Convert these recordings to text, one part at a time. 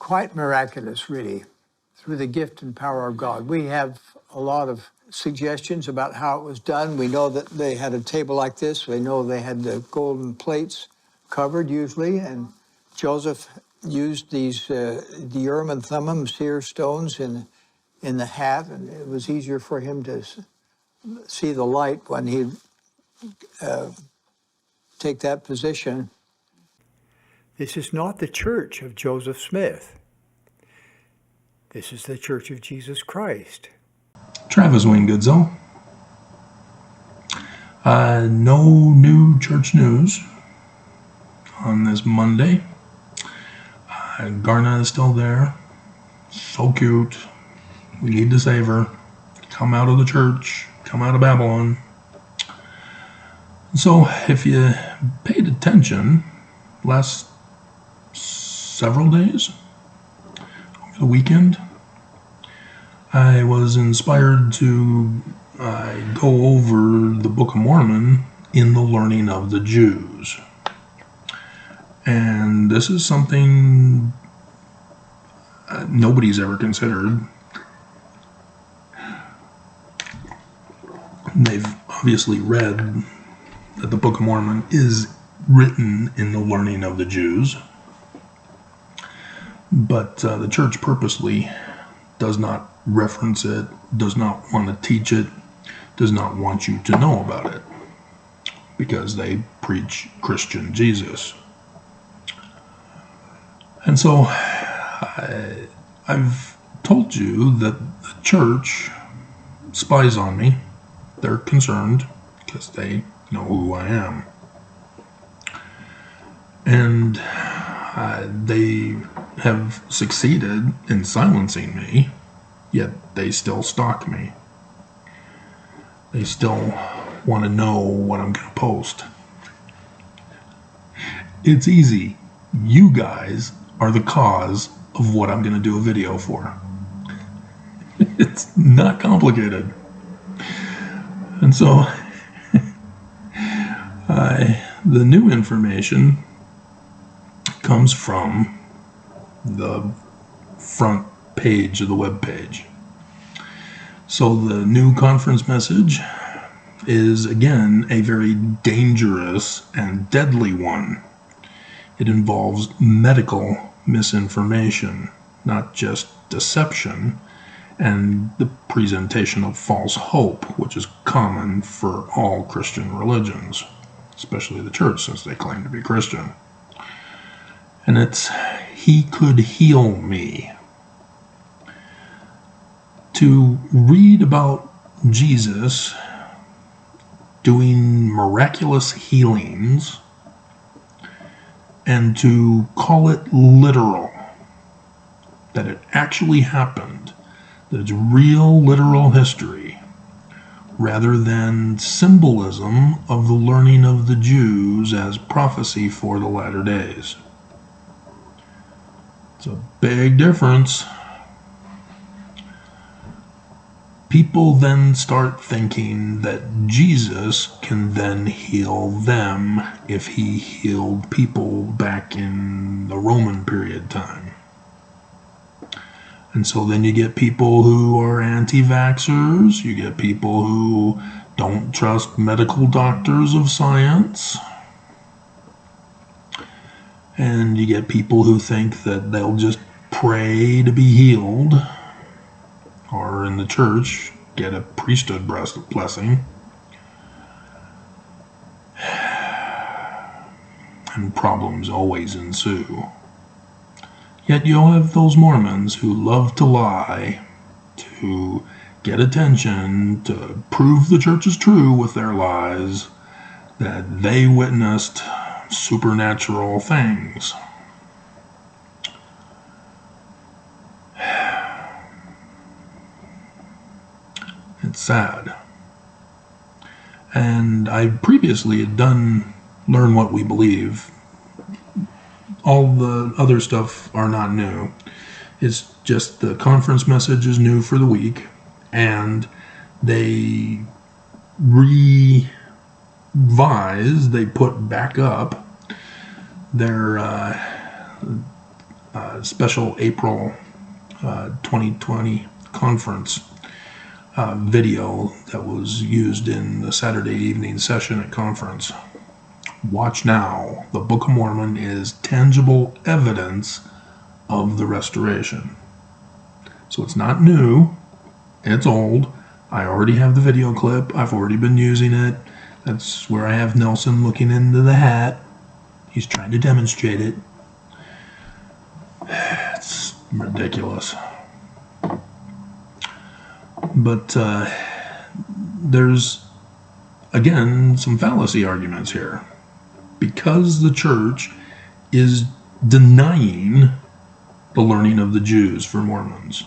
quite miraculous, really, through the gift and power of God. We have a lot of suggestions about how it was done. We know that they had a table like this. We know they had the golden plates covered usually, and Joseph used these the Urim and Thummim, seer stones in the hat, and it was easier for him to see the light when he'd take that position. This is not the church of Joseph Smith. This is the Church of Jesus Christ. Travis Wayne Goodsell. No new church news on this Monday. Garna is still there. So cute. We need to save her. Come out of the church. Come out of Babylon. So if you paid attention last several days over the weekend, I was inspired to go over the Book of Mormon in the learning of the Jews. And this is something nobody's ever considered. They've obviously read that the Book of Mormon is written in the learning of the Jews, but the church purposely does not reference it, does not want to teach it, does not want you to know about it, because they preach Christian Jesus. And so I've told you that the church spies on me. They're concerned because they know who I am. And they have succeeded in silencing me, yet they still stalk me. They still want to know what I'm going to post. It's easy. You guys are the cause of what I'm going to do a video for. It's not complicated. And so, the new information comes from the front page of the web page. So the new conference message is, again, a very dangerous and deadly one. It involves medical misinformation, not just deception, and the presentation of false hope, which is common for all Christian religions, especially the church, since they claim to be Christian. And it's, he could heal me. To read about Jesus doing miraculous healings and to call it literal, that it actually happened, that it's real literal history, rather than symbolism of the learning of the Jews as prophecy for the latter days. It's a big difference. People then start thinking that Jesus can then heal them if he healed people back in the Roman period time. And so then you get people who are anti-vaxxers, you get people who don't trust medical doctors of science, and you get people who think that they'll just pray to be healed, or in the church, get a priesthood blessing. And problems always ensue. Yet you'll have those Mormons who love to lie, to get attention, to prove the church is true with their lies, that they witnessed supernatural things. It's sad. And I previously had done Learn What We Believe. All the other stuff are not new. It's just the conference message is new for the week, and they revised, they put back up their special April 2020 conference video that was used in the Saturday evening session at conference. Watch now. The Book of Mormon is tangible evidence of the restoration. So it's not new, it's old. I already have the video clip. I've already been using it. That's where I have Nelson looking into the hat. He's trying to demonstrate it. It's ridiculous. But there's, again, some fallacy arguments here. Because the church is denying the learning of the Jews for Mormons.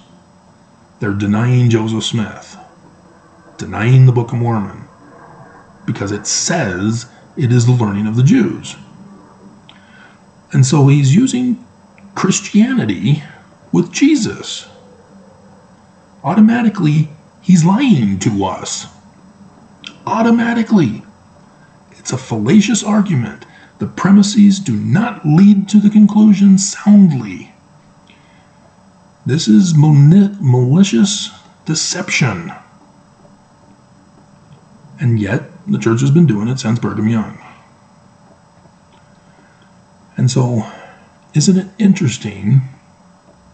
They're denying Joseph Smith, denying the Book of Mormon, because it says it is the learning of the Jews. And so he's using Christianity with Jesus. Automatically, he's lying to us. Automatically. It's a fallacious argument. The premises do not lead to the conclusion soundly. This is malicious deception. And yet, the church has been doing it since Brigham Young. And so, isn't it interesting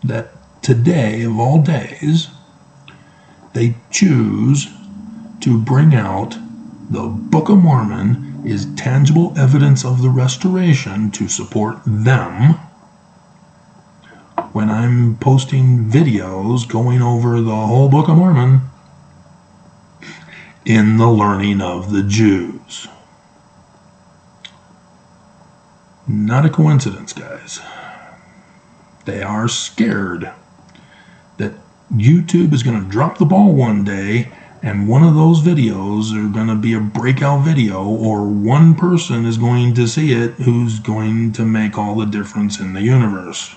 that today, of all days, they choose to bring out the Book of Mormon is tangible evidence of the restoration to support them, when I'm posting videos going over the whole Book of Mormon in the learning of the Jews. Not a coincidence, guys. They are scared that YouTube is going to drop the ball one day and one of those videos are going to be a breakout video, or one person is going to see it who's going to make all the difference in the universe.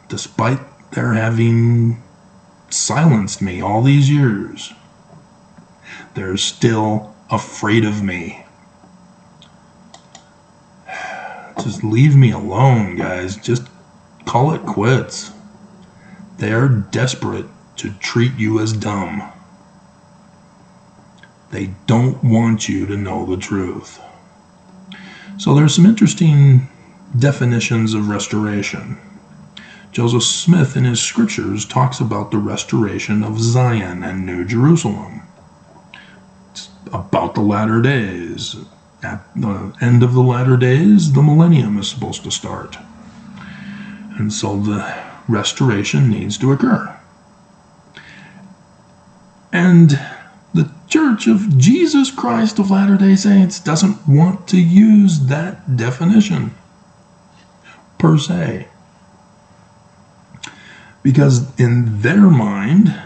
Despite their having silenced me all these years, they're still afraid of me. Just leave me alone, guys. Just call it quits. They're desperate to treat you as dumb. They don't want you to know the truth. So there's some interesting definitions of restoration. Joseph Smith in his scriptures talks about the restoration of Zion and New Jerusalem. It's about the latter days. At the end of the latter days, the millennium is supposed to start. And so the restoration needs to occur. And the Church of Jesus Christ of Latter-day Saints doesn't want to use that definition per se. Because in their mind,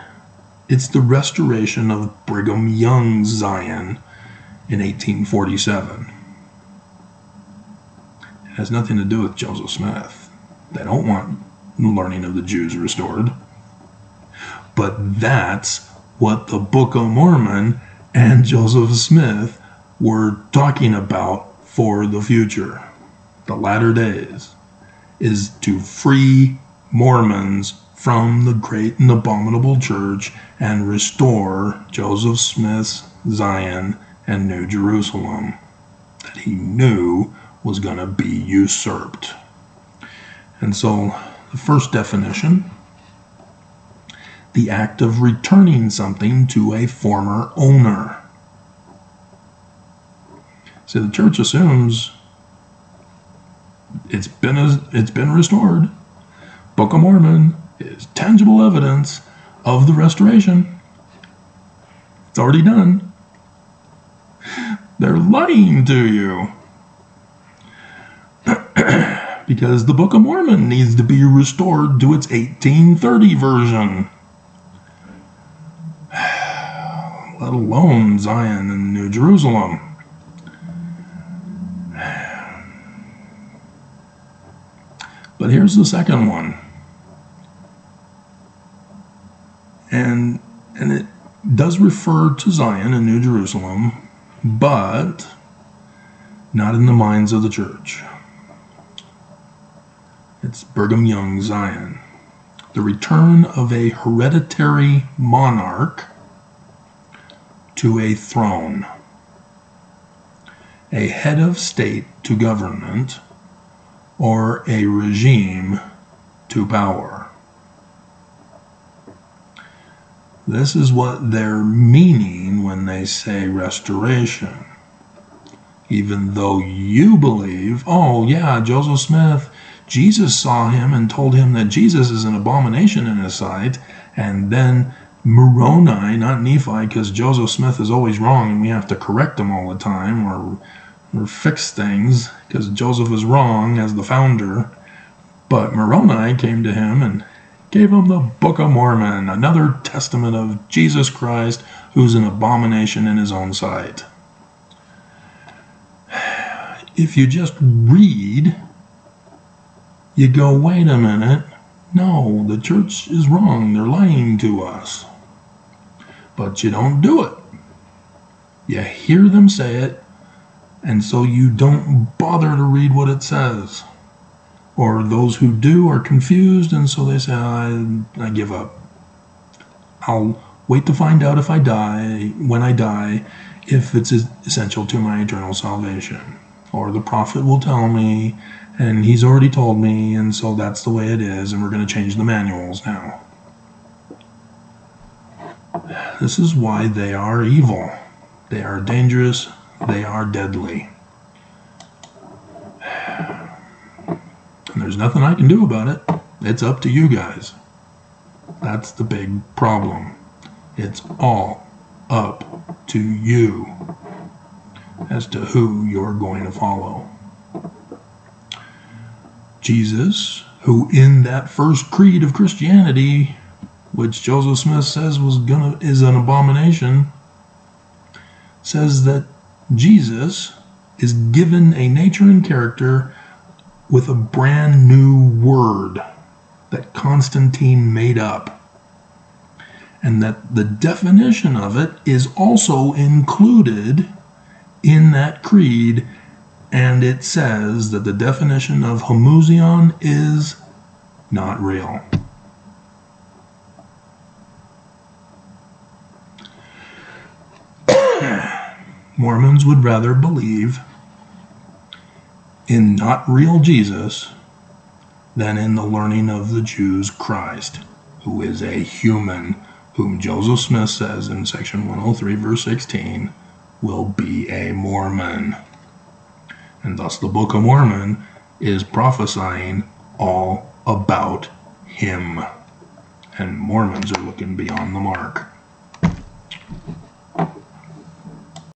it's the restoration of Brigham Young's Zion in 1847. It has nothing to do with Joseph Smith. They don't want the learning of the Jews restored. But that's what the Book of Mormon and Joseph Smith were talking about for the future. The latter days is to free Mormons from the great and abominable church and restore Joseph Smith's Zion and New Jerusalem that he knew was going to be usurped. And so the first definition, the act of returning something to a former owner. See, the church assumes it's been restored. Book of Mormon is tangible evidence of the restoration. It's already done. They're lying to you. Because the Book of Mormon needs to be restored to its 1830 version. Let alone Zion and New Jerusalem. But here's the second one. And it does refer to Zion and New Jerusalem, but not in the minds of the church. It's Brigham Young, Zion. The return of a hereditary monarch to a throne, a head of state to government, or a regime to power. This is what they're meaning when they say restoration. Even though you believe, oh yeah, Joseph Smith, Jesus saw him and told him that Jesus is an abomination in his sight, and then Moroni, not Nephi, because Joseph Smith is always wrong and we have to correct him all the time or fix things because Joseph is wrong as the founder. But Moroni came to him and gave him the Book of Mormon, another testament of Jesus Christ, who's an abomination in his own sight. If you just read, you go, wait a minute, no, the church is wrong, they're lying to us. But you don't do it. You hear them say it, and so you don't bother to read what it says. Or those who do are confused, and so they say, I give up. I'll wait to find out if I die, when I die, if it's essential to my eternal salvation. Or the prophet will tell me, and he's already told me, and so that's the way it is, and we're going to change the manuals now. This is why they are evil. They are dangerous. They are deadly. And there's nothing I can do about it. It's up to you guys. That's the big problem. It's all up to you as to who you're going to follow. Jesus, who in that first creed of Christianity, which Joseph Smith says is an abomination, says that Jesus is given a nature and character with a brand new word that Constantine made up. And that the definition of it is also included in that creed, and it says that the definition of homuzion is not real. Mormons would rather believe in not real Jesus than in the learning of the Jews Christ, who is a human, whom Joseph Smith says in section 103, verse 16, will be a Mormon. And thus the Book of Mormon is prophesying all about him. And Mormons are looking beyond the mark.